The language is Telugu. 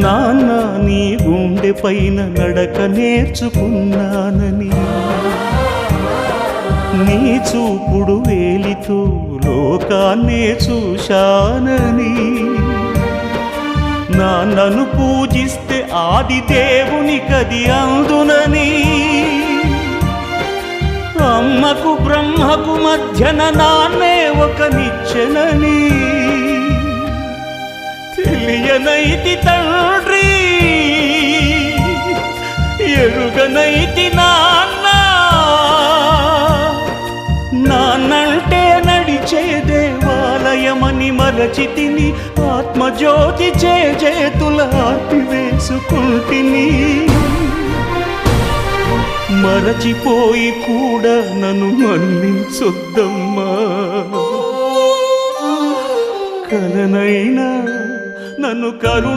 నాన్న నీ గుండె పైన నడక నేర్చుకున్నానని, నీ చూపుడు వేలితో లోకాన్నే చూశానని, నాన్నను పూజిస్తే ఆది దేవుని కది అందునని, అమ్మకు బ్రహ్మకు మధ్యన నాన్నే ఒక నిచ్చెనని తెలియనైతి తండ్రి, ఎరుగనైతి నాన్న. నాన్నంటే నడిచే దేవాలయమని మరచితిని, ఆత్మజ్యోతి చేతుల ఆపివేసుకుంటిని. మరచిపోయి కూడా నన్ను మన్నించొద్దమ్మా, కలనైనా నన్ను కరుణి